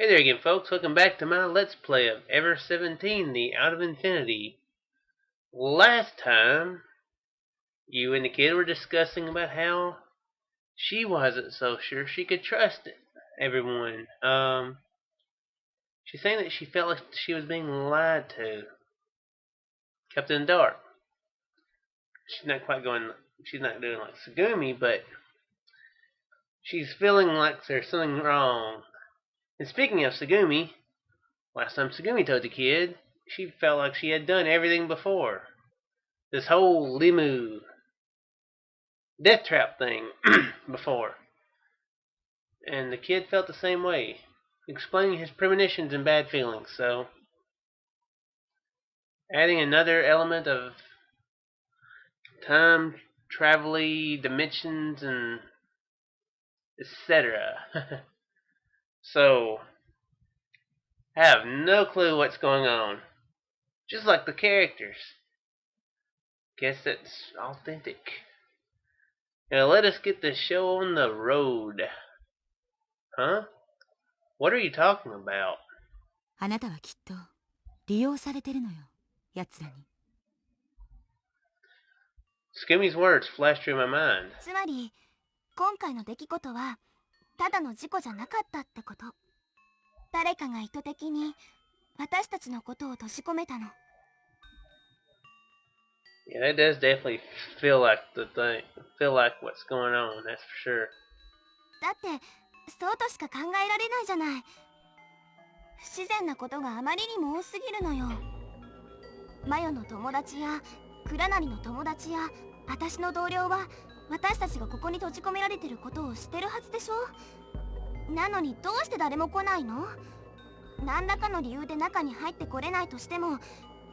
Hey there again, folks. Welcome back to my Let's Play of Ever17, the Out of Infinity. Last time, you and the kid were discussing about how she wasn't so sure she could trust everyone. She's saying that she felt like she was being lied to, kept in the dark. She's not doing like Tsugumi, but she's feeling like there's something wrong. And speaking of Tsugumi, last time Tsugumi told the kid, she felt like she had done everything before. This whole LeMU death trap thing before. And the kid felt the same way, explaining his premonitions and bad feelings. So, adding another element of time travel-y dimensions and etc. So, I have no clue what's going on. Just like the characters. Guess that's authentic. Now let us get the show on the road. Huh? What are you talking about? あなたはきっと利用されてるのよ、奴らに。Skimmy's words flashed through my mind. つまり今回の出来事はただの事故じゃなかったってこと。誰かが意図的に私たちのことを閉じ込めたの。Yeah, that does definitely feel like what's going on, that's for sure. だってそうとしか考えられないじゃない。不自然なことがあまりにも多すぎるのよ。マヨの友達やクラナリの友達や私の同僚は私たちがここに閉じ込められてることを知ってるはずでしょ。なのにどうして誰も来ないの？何らかの理由で中に入ってこれないとしても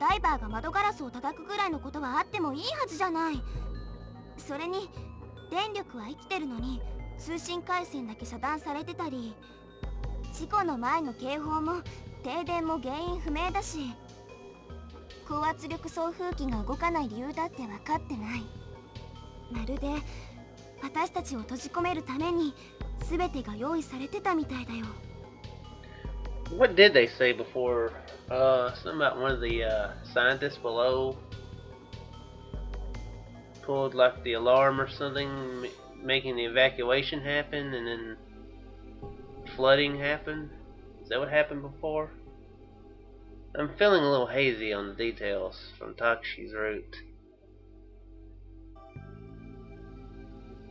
ダイバーが窓ガラスを叩くぐらいのことはあってもいいはずじゃない。それに電力は生きてるのに通信回線だけ遮断されてたり、事故の前の警報も停電も原因不明だし、高圧力送風機が動かない理由だって分かってない。まるで私たちを閉じ込めるために全てが用意されてたみたいだよ。What did they say before? Something about one of the scientists below pulled like the alarm or something, making the evacuation happen, and then flooding happened. Is that what happened before? I'm feeling a little hazy on the details from Takashi's route.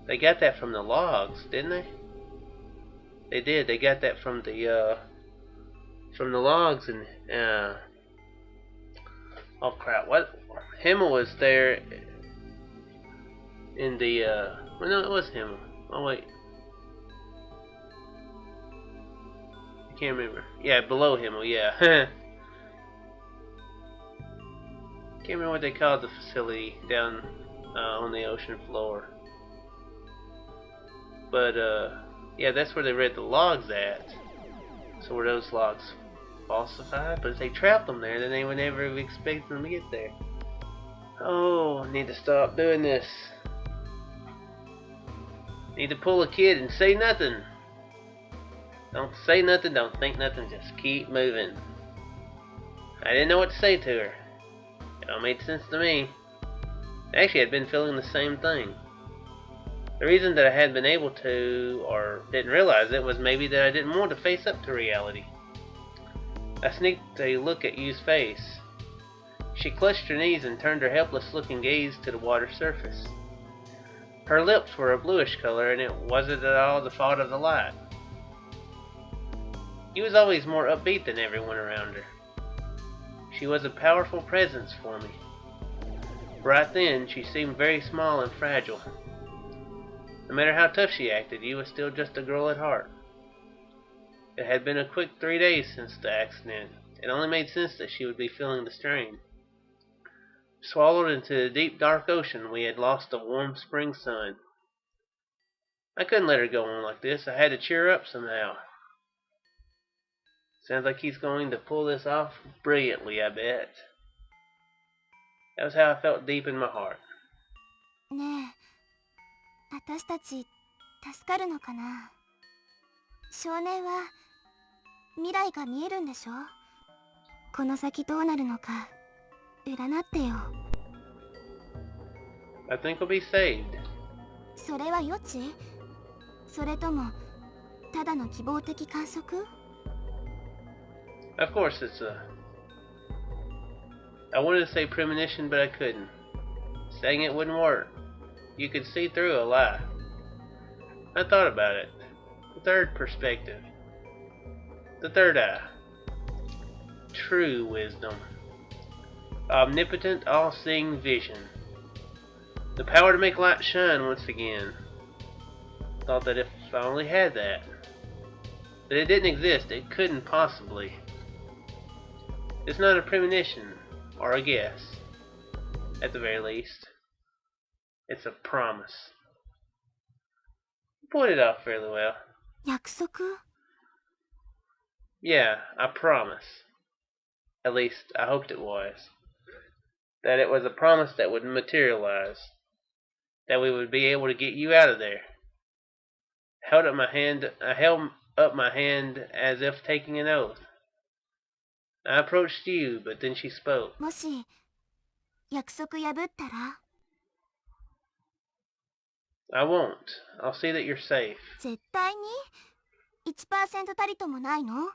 They got that from the logs, didn't they? They did. They got that from the logs, and oh crap! What? Himmel was there in the well, no, it was Himmel. Oh wait, I can't remember. Yeah, below Himmel. Yeah. Can't remember what they called the facility down on the ocean floor. But yeah, that's where they read the logs at. So were those logs falsified? But if they trapped them there, then they would never have expected them to get there. Oh, I need to stop doing this. Need to pull a kid and say nothing. Don't say nothing, don't think nothing, just keep moving. I didn't know what to say to her. It all made sense to me. Actually, I'd been feeling the same thing. The reason that I hadn't been able to, or didn't realize it, was maybe that I didn't want to face up to reality. I sneaked a look at Yu's face. She clutched her knees and turned her helpless-looking gaze to the water surface. Her lips were a bluish color, and it wasn't at all the fault of the light. Yu was always more upbeat than everyone around her. She was a powerful presence for me. Right then, she seemed very small and fragile. No matter how tough she acted, Yu was still just a girl at heart. It had been a quick 3 days since the accident. It only made sense that she would be feeling the strain. Swallowed into the deep dark ocean, we had lost the warm spring sun. I couldn't let her go on like this. I had to cheer her up somehow. Sounds like he's going to pull this off brilliantly, I bet. That was how I felt deep in my heart. ねえ、私たち助かるのかな。少年は未来が見えるんでしょ。この先どうなるのか占ってよ。 I think we'll be saved. それは予知？それともただの希望的観測？ Of course it's a... I wanted to say premonition, but I couldn't. Saying it wouldn't work. You could see through a lie. I thought about it. The third perspective. The third eye. True wisdom. Omnipotent, all-seeing vision. The power to make light shine once again. Thought that if I only had that it didn't exist, it couldn't possibly. It's not a premonition, or a guess, at the very least. It's a promise. You pulled it off fairly well. 約束？ Yeah, I promise. At least, I hoped it was. That it was a promise that would materialize. That we would be able to get you out of there. I held up my hand as if taking an oath. I approached you, but then she spoke. もし約束破ったら？ I won't. I'll see that you're safe. 絶対に 1% たりともないの？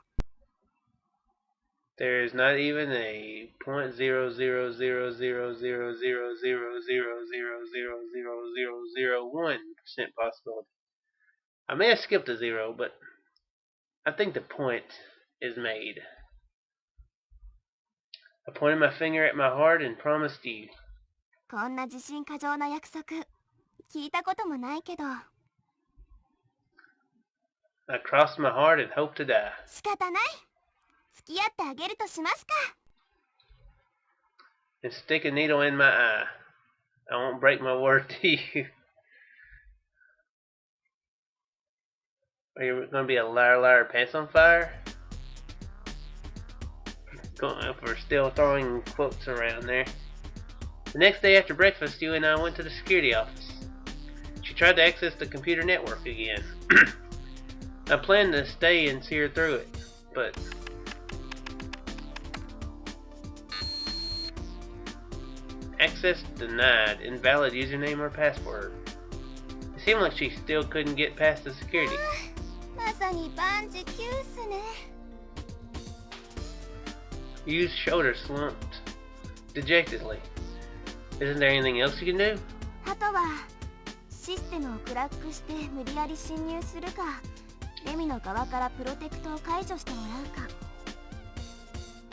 There is not even a 0.000000000000001% possibility. I may have skipped a zero, but I think the point is made. I pointed my finger at my heart and promised you. こんな自信過剰な約束聞いたこともないけど。 I crossed my heart and hoped to die. 仕方ない。付き合ってあげるとしますか。 And stick a needle in my eye. I won't break my word to you. Are you going to be a liar, liar, pants on fire? If we're still throwing quotes around there. The next day after breakfast, you and I went to the security office. She tried to access the computer network again. I planned to stay and see her through it, but... Access denied. Invalid username or password. It seemed like she still couldn't get past the security. まさに万事休すね。 Yu's shoulder slumped dejectedly. Isn't there anything else you can do? あとはシステムをクラックして無理やり侵入するか、レミの側からプロテクトを解除してもらうか。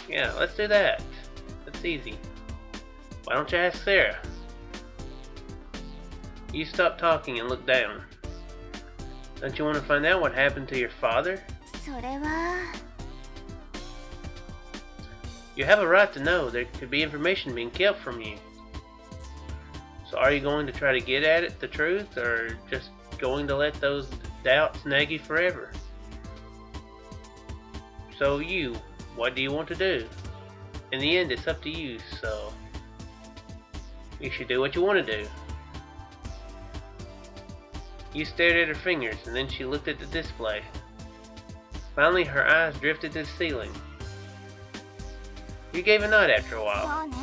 Yeah, let's do that. That's easy. Why don't you ask Sarah? You stop talking and look down. Don't you want to find out what happened to your father? それは You have a right to know. There could be information being kept from you. So are you going to try to get at it, the truth, or just going to let those doubts nag you forever? So you, what do you want to do? In the end, it's up to you, so you should do what you want to do. You stared at her fingers, and then she looked at the display. Finally, her eyes drifted to the ceiling. You gave a nod after a while. そうね。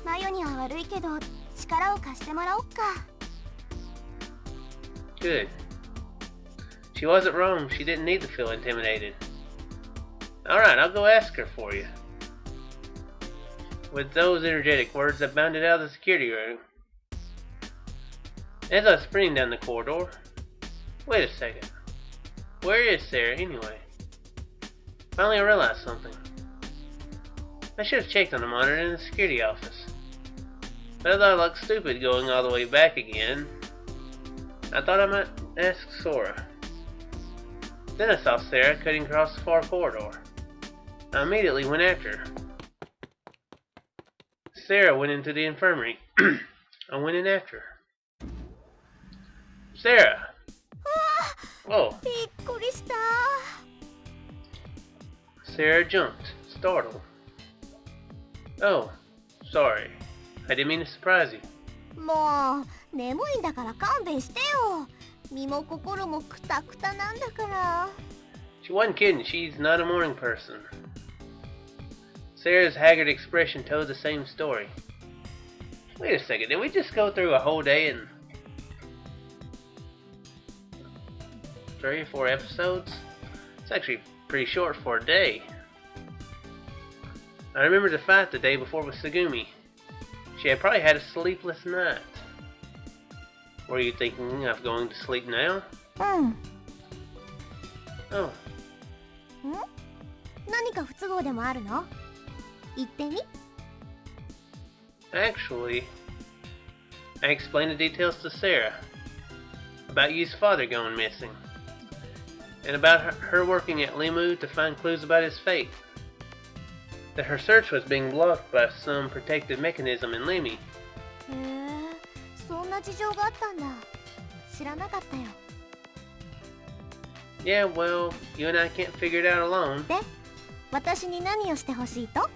マヨには悪いけど力を貸してもらおっか。 Good. She wasn't wrong. She didn't need to feel intimidated. Alright, I'll go ask her for you. With those energetic words, I bounded out of the security room. As I was sprinting down the corridor, wait a second. Where is Sarah anyway? Finally I realized something. I should have checked on the monitor in the security office. But I thought I looked stupid going all the way back again. I thought I might ask Sora. Then I saw Sarah cutting across the far corridor. I immediately went after her. Sarah went into the infirmary. I went in after her. Sarah! Oh. びっくりした。 Sarah jumped, startled. Oh, sorry. I didn't mean to surprise you. もう眠いんだから勘弁してよ。身も心もクタクタなんだから。She wasn't kidding, she's not a morning person. Sarah's haggard expression told the same story. Wait a second, did we just go through a whole day in 3 or 4 episodes? It's actually pretty short for a day. I remember the fight the day before with Tsugumi. She had probably had a sleepless night. Were you thinking of going to sleep now? Oh. 何か不都合でもあるの？言ってみ。 Actually, I explained the details to Sarah about Yu's father going missing, and about her working at LeMU to find clues about his fate. That her search was being blocked by some protective mechanism in LeMU. へえ、そんな事情があったんだ。知らなかったよ。 Yeah, well, you and I can't figure it out alone. で、私に何をしてほしいと？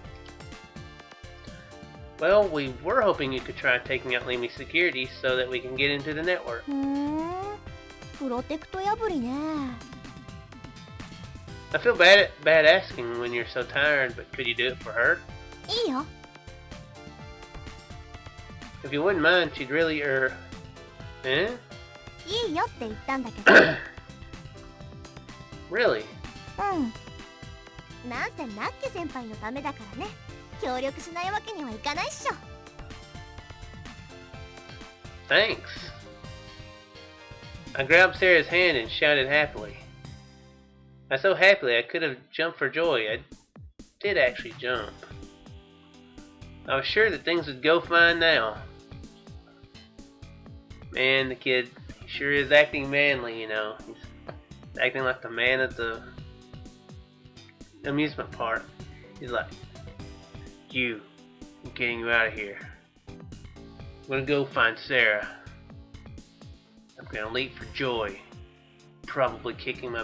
Well, we were hoping you could try taking out LeMU security so that we can get into the network. プロテクト破りね。 I feel bad asking when you're so tired, but could you do it for her? いいよ。 If you wouldn't mind, she'd really, eh? いいよって言ったんだけど。Really? なんせナッケ先輩のためだからね。協力しないわけにはいかないっしょ。 Thanks. I grabbed Sarah's hand and shouted happily. I so happily I could have jumped for joy. I did actually jump. I was sure that things would go fine now. Man, the kid sure is acting manly, you know. He's acting like the man at the amusement park. He's like, I'm getting you out of here. I'm gonna go find Sarah. I'm gonna leap for joy. Probably kicking my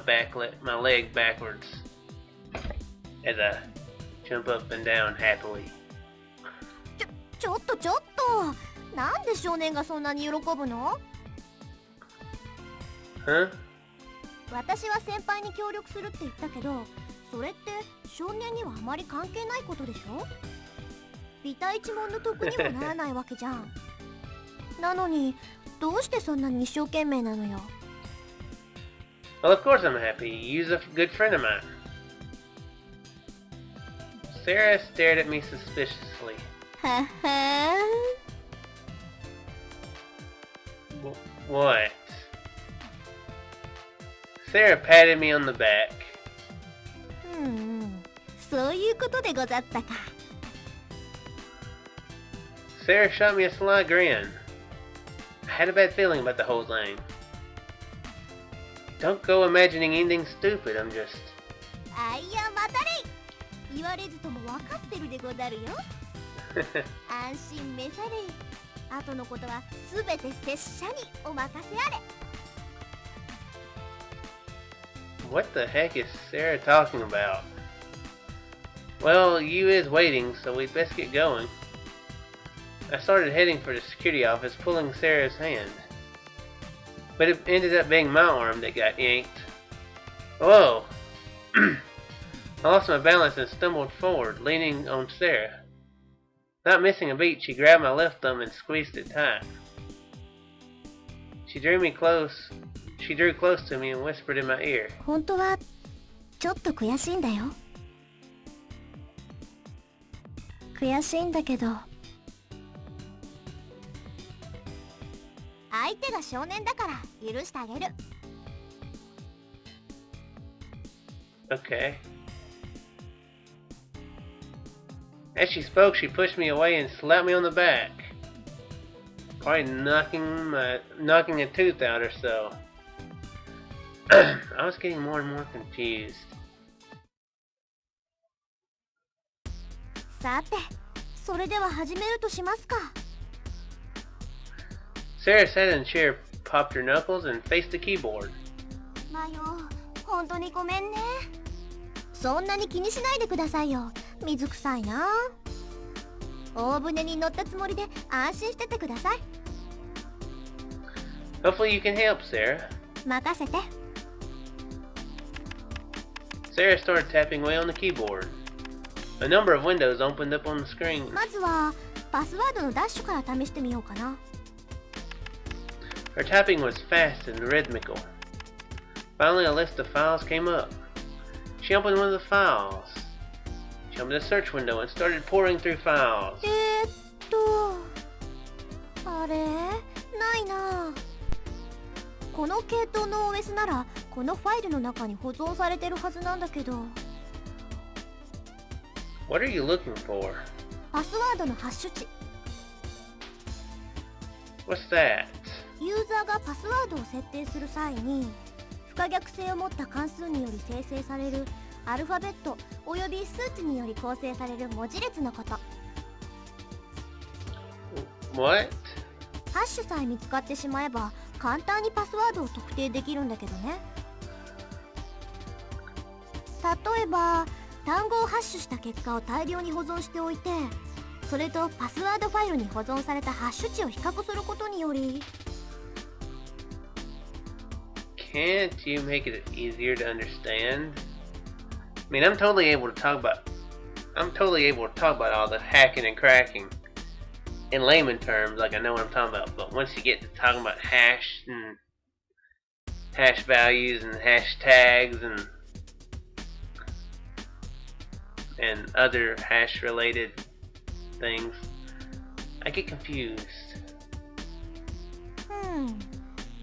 leg backwards as I jump up and down happily. ちょっとなんで少年がそんなに喜ぶの？ Huh? 私は先輩に協力するって言ったけど、それって少年にはあまり関係ないことでしょ？ビタ一文の得にもならないわけじゃん。なのにどうしてそんなに一生懸命なのよ。 Well, of course I'm happy. You's a good friend of mine. Sarah stared at me suspiciously. はは What? Sarah patted me on the back. そういうことでござったか。 Sarah shot me a sly grin. I had a bad feeling about the whole thing. Don't go imagining anything stupid, I'm just... あいや、またれい。言われずとも分かってるでござるよ。安心めされい。後のことはすべて拙者にお任せあれ。 What the heck is Sarah talking about? Well, Yu is waiting, so we'd best get going. I started heading for the security office, pulling Sarah's hand. But it ended up being my arm that got yanked. Whoa! I lost my balance and stumbled forward, leaning on Sarah. Not missing a beat, she grabbed my left thumb and squeezed it tight. She drew close to me and whispered in my ear. 本当はちょっと悔しいんだよ。悔しいんだけど。相手が少年だから許してあげる。 Okay. As she spoke, she pushed me away and slapped me on the back. Probably knocking a tooth out or so. I was getting more and more confused. さて、それでは始めるとしますか。 Sarah sat in a chair, popped her knuckles, and faced the keyboard. マヨ、本当にごめんね。そんなに気にしないでくださいよ。水臭いな。大船に乗ったつもりで安心しててください。 Hopefully you can help, Sarah. 任せて。Sarah started tapping away on the keyboard. A number of windows opened up on the screen. まずはパスワードのダッシュから試してみようかな。 Her tapping was fast and rhythmical. Finally, a list of files came up. She opened one of the files. She opened a search window and started pouring through files. あれないな。この系統の OS ならこのファイルの中に保存されてるはずなんだけど。 What are you looking for? パスワードのハッシュ値。 What's that? ユーザーがパスワードを設定する際に不可逆性を持った関数により生成されるアルファベットおよび数値により構成される文字列のこと。 What? ハッシュさえ見つかってしまえば簡単にパスワードを特定できるんだけどね。例えば単語をハッシュした結果を大量に保存しておいて、それとパスワードファイルに保存されたハッシュ値を比較することにより。 Can't you make it easier to understand? I mean, I'm totally able to talk about all the hacking and cracking in layman terms, like I know what I'm talking about. But once you get to talking about hash and hash values and hashtags and other hash related things, I get confused.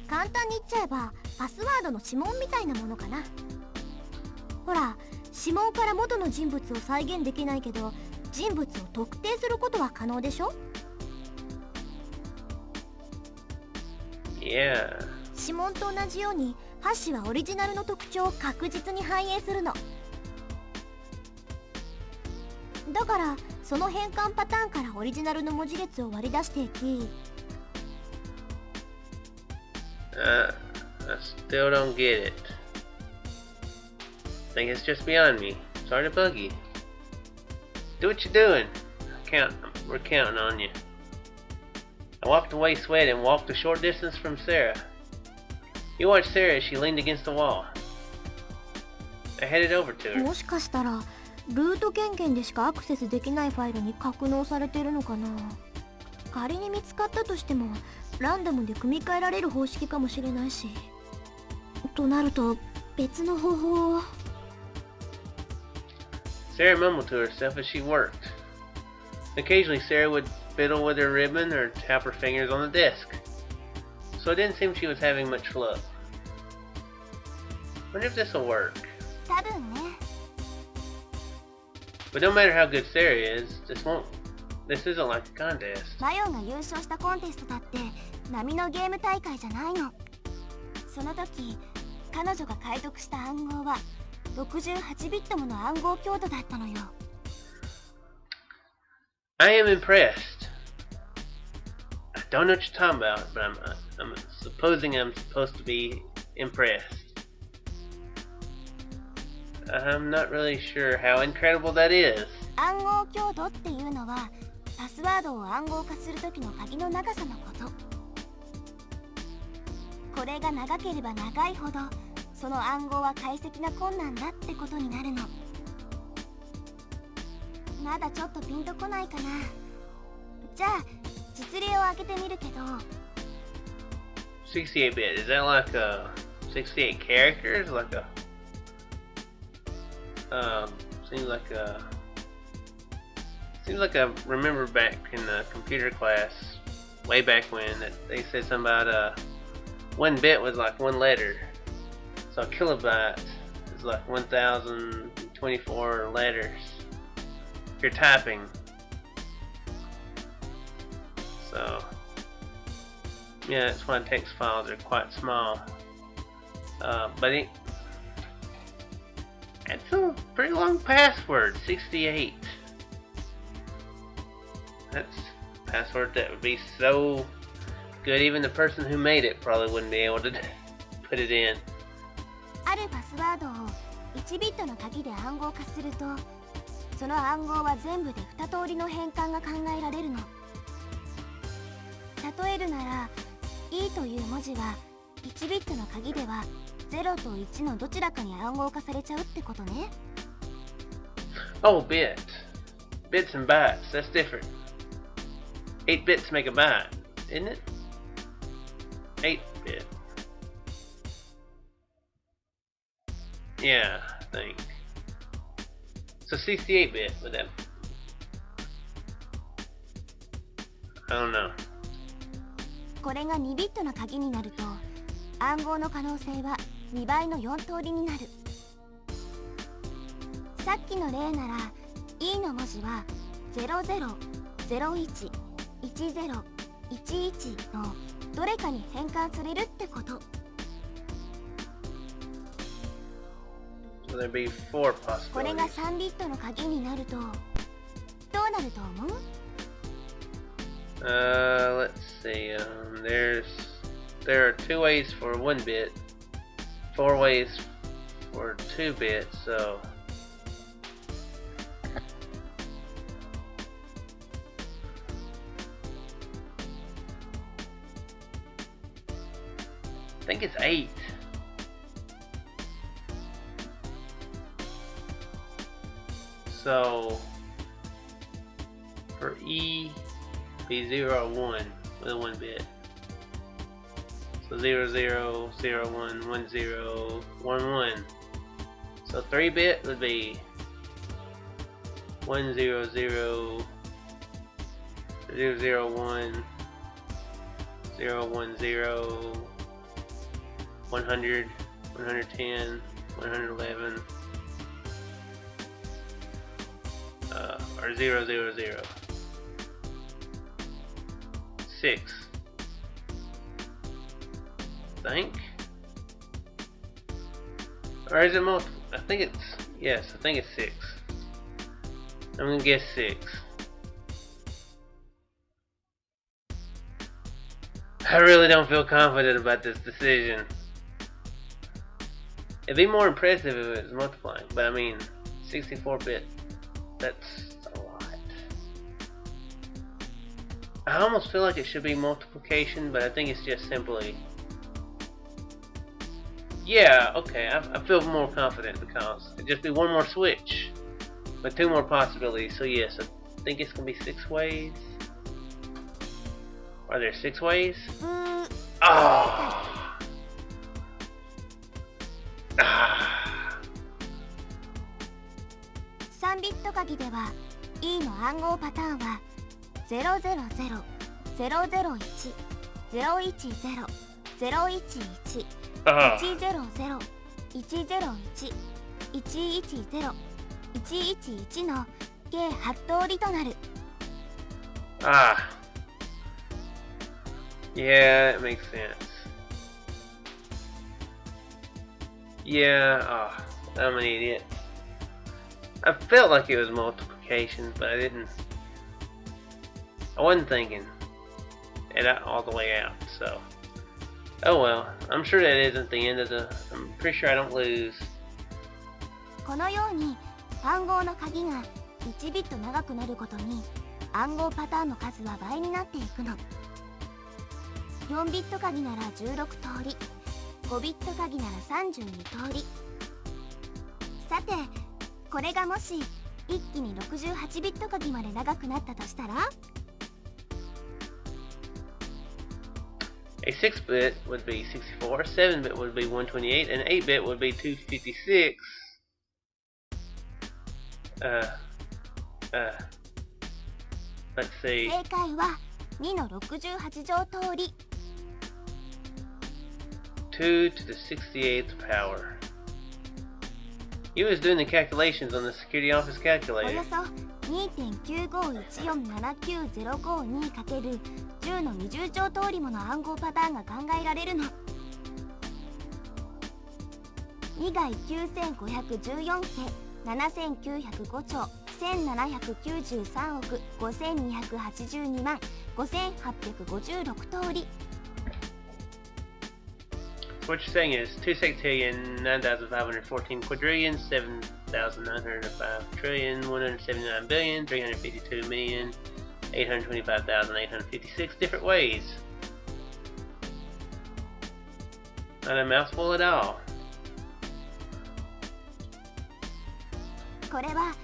簡単に言っちゃえばパスワードの指紋みたいなものかな。ほら、指紋から元の人物を再現できないけど人物を特定することは可能でしょ。 Yeah. 指紋と同じようにハッシュはオリジナルの特徴を確実に反映するの。だからその変換パターンからオリジナルの文字列を割り出していき。 I still don't get it. Think it's just beyond me. Sorry to bug you. Do what you're doing. We're counting on you. I walked away sweating and walked a short distance from Sarah. You watched Sarah as she leaned against the wall. I headed over to her. もしかしたらルート権限でしかアクセスできないファイルに格納されているのかな。仮に見つかったとしてもランダムで組み替えられる方式かもしれないし。となると別の方法を。 Sarah mumbled to herself as she worked. Occasionally Sarah would fiddle with her ribbon or tap her fingers on the desk. So it didn't seem she was having much luck. Wonder if this'll work. 多分ね。 But no matter how good Sarah is, this isn't like a contest. マヨンが優勝したコンテストだって波のゲーム大会じゃないの。その時彼女が解読した暗号は68ビットもの暗号強度だったのよ。 I am impressed. I don't know what you're talking about, but I'm supposing I'm supposed to be impressed. I'm not really sure how incredible that is. 暗号強度っていうのはパスワードを暗号化する時の鍵の長さのこと。これが長ければ長いほどその暗号は解析が困難だってことになるの。まだちょっとピンとこないかな。じゃあ実例を挙げてみるけど。 68-bit, is that like 68 characters? Like seems like I remember back in the computer class way back when that they said something about 1 bit was like 1 letter. So a kilobyte is like 1024 letters if you're typing. So yeah, that's why text files are quite small. But it's a pretty long password, 68. That's a password that would be so good even the person who made it probably wouldn't be able to put it in. あるパスワードを1ビットの鍵で暗号化すると、その暗号は全部で2通りの変換が考えられるの。例えるなら E という文字は1ビットの鍵では0と1のどちらかに暗号化されちゃうってことね。Oh, bits. Bits and bytes. That's different. 8 bits make a byte, isn't it? 8 bit. Yeah, I think. So 68 bit with that. I don't know. これが2ビットの鍵になると、暗号の可能性は2倍の4通りになる。さっきの例なら E の文字は00011011のどれかに変換されるってこと。So there'd be 4 これが possibilities. 3ビットの鍵になるとどうなると思う？ Let's see. There are 2 ways for 1 bit, 4 ways for 2 bits. So I think it's 8. So for E, be 0 or 1 with a 1 bit. So 0 0 0 1 1 0 1 1. So 3 bit would be 1 0 0 0 0 1 0 1 0 100 110 111 or 0 0 0 6. I think, or is it multiple? I think it's, yes, I think it's 6. I'm gonna guess 6. I really don't feel confident about this decision. It'd be more impressive if it was multiplying, but I mean, 64-bit, that's a lot. I almost feel like it should be multiplication, but I think it's just simply... Yeah, okay, I feel more confident because it'd just be one more switch with 2 more possibilities. So yes, I think it's gonna be 6 ways. Are there 6 ways? Oh! Ah! 3ビット鍵では E の暗号パターンは000 001 010 011 100 101 110 111の計8通りとなる。Ah. Yeah, it makes sense. Yeah, I'm an idiot. I felt like it was multiplication, but I wasn't thinking it all the way out, so. Oh well, I'm sure that isn't the end of I'm pretty sure I don't lose. このように暗号の鍵が1ビット長くなることに暗号パターンの数は倍になっていくの。4ビット鍵なら16通り、5ビット鍵なら32通り。さて、これがもし一気に68ビット鍵まで長くなったとしたら、A 6-bit would be 64, 7-bit would be 128, and 8-bit would be 256. Let's see. 正解は2の68乗通り。2 to the 68th power. He was doing the calculations on the security office お calculator. よそ 2.951479002× の20乗通りもの暗号パターンが考えられるの。2外9514系7905兆1793億5282万5856通り。What you're saying is 2 sextillion 9,514 quadrillion 7,905 trillion 179 billion 352 million 825,856 different ways. Not a mouthful at all. これは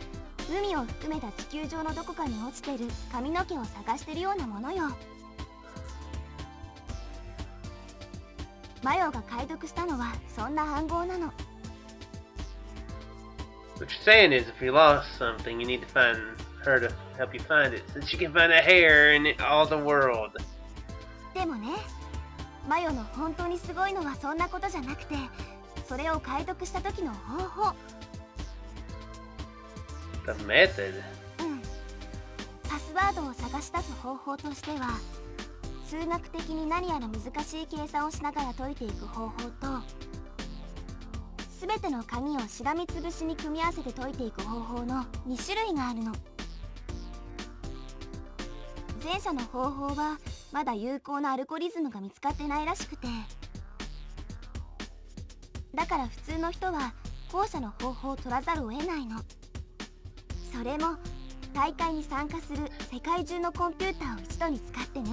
海を含めた地球上のどこかに落ちてる髪の毛を探してるようなものよ。マヨが解読したのはそんな暗号なの。What you're saying is, if you lost something, you need to find her to help you find it, so she can find a hair in all the world. でもね、マヨの本当にすごいのはそんなことじゃなくて、それを解読した時の方法。The method? うん。パスワードを探し出す方法としては、数学的に何やら難しい計算をしながら解いていく方法と、すべての鍵をしらみつぶしに組み合わせて解いていく方法の2種類があるの。前者の方法はまだ有効なアルゴリズムが見つかってないらしくて、だから普通の人は後者の方法を取らざるを得ないの。それも大会に参加する世界中のコンピューターを一度に使ってね。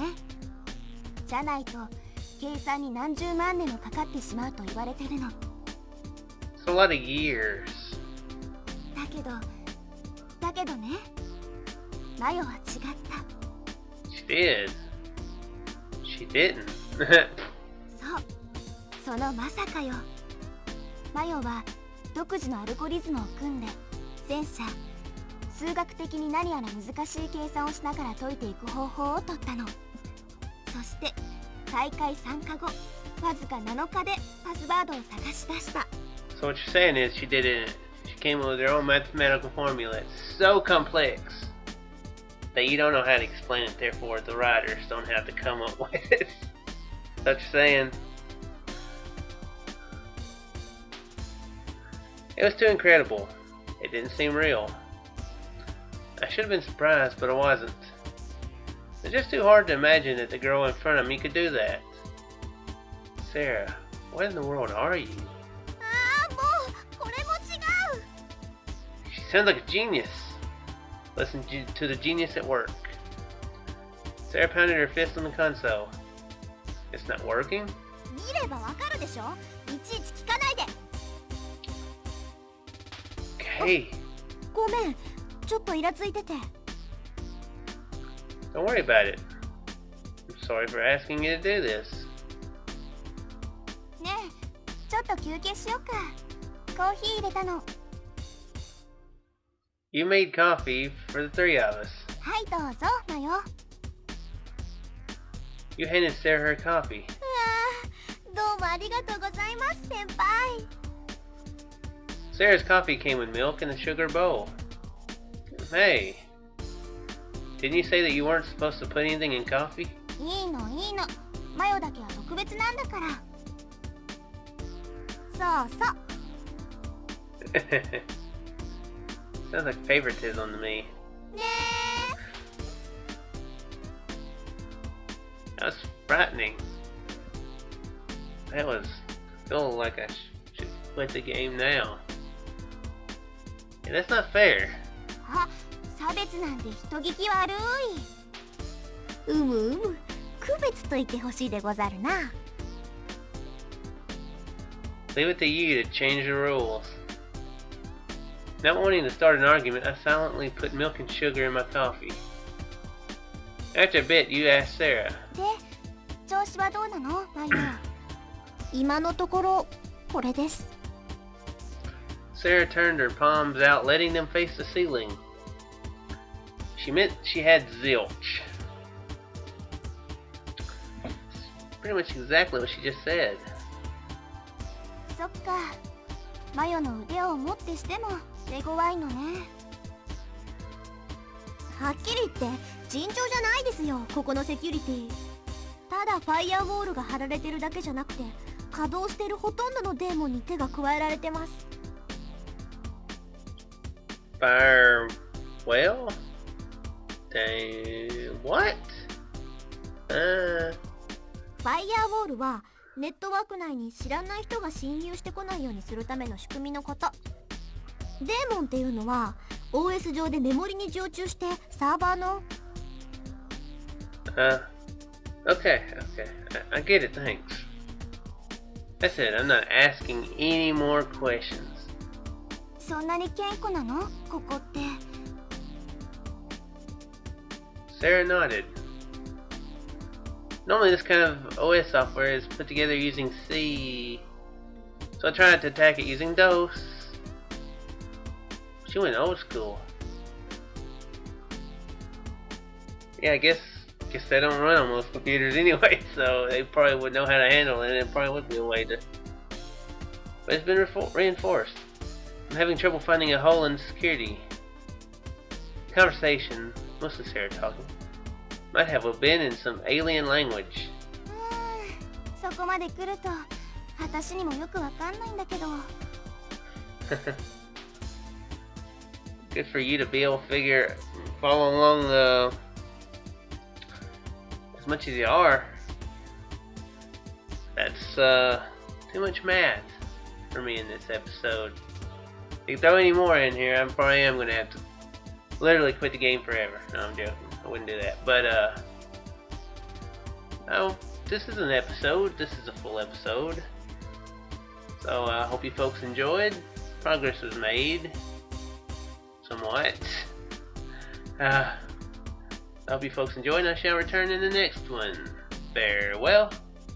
じゃないと計算に何十万年もかかってしまうと言われてるの。It's a lot of years. だけどね、マヨは違った。She did. She didn't. そう、そのまさかよ。マヨは独自のアルゴリズムを組んで、前者数学的に何やら難しい計算をしながら解いていく方法を取ったの。そして大会参加後、わずか7日でパスワードを探し出した。So what you're saying is, she did it. She came up with her own mathematical formula. It's so complex that you don't know how to explain it. Therefore, the writers don't have to come up with it. That's what you're saying. It was too incredible. It didn't seem real. I should have been surprised, but I wasn't. It's just too hard to imagine that the girl in front of me could do that. Sarah, what in the world are you? She sounds like a genius. Listen to the genius at work. Sarah pounded her fist on the console. It's not working? 見ればわかるでしょ。いちいち聞かないで。Okay. ごめん、ちょっとイラついてて。Don't worry about it. I'm sorry for asking you to do this. ねえ、ちょっと休憩しようか。コーヒー入れたの。You made coffee for the three of us. はい、どうぞ、マヨ。You handed Sarah her coffee. どうもありがとうございます、先輩。Sarah's coffee came with milk and a sugar bowl. Hey, didn't you say that you weren't supposed to put anything in coffee? いいの。マヨだけは特別なんだから。そうそう。Sounds like favoritism to me. ね That was frightening. That was... feel like I should quit the game now. Yeah, that's not fair. あ、差別なんて人聞き悪い。区別と言ってほしいでござるな。Leave it to you to change the rules. Not wanting to start an argument, I silently put milk and sugar in my coffee. After a bit, you asked Sarah. で、調子はどうなの、マヨ。今のところ、これです。Sarah turned her palms out, letting them face the ceiling. She meant she had zilch. Pretty much exactly what she just said. そっか。マヨの腕をもってしても手強いのね。はっきり言って尋常じゃないですよ、ここのセキュリティ。ただファイアウォールが張られてるだけじゃなくて、稼働してるほとんどのデーモンに手が加えられてます。Fire... well? Dang... what? ファイアウォールはネットワーク内に知らない人が侵入してこないようにするための仕組みのこと。デーモンっていうのは OS 上でメモリに常駐してサーバーのOkay. I get it, thanks. That's it, I'm not asking any more questions. そんなに健康なの？ここって。 Sarah nodded. Normally this kind of OS software is put together using C, so I tried to attack it using DOS. She went old school. Yeah, I guess they don't run on most computers anyway, so they probably would know how to handle it, and it probably would be a way to... But it's been reinforced. I'm having trouble finding a hole in security. Conversation, mostly Sarah talking, might have been in some alien language. そこまで来ると私にもよくわかんないんだけど。 Good for you to be able to follow along as much as you are. That's too much math for me in this episode. If you throw any more in here, I probably am going to have to literally quit the game forever. No, I'm joking. I wouldn't do that. But, oh, this is an episode. This is a full episode. So, I hope you folks enjoyed. Progress was made. Somewhat. I hope you folks enjoyed, and I shall return in the next one. Farewell.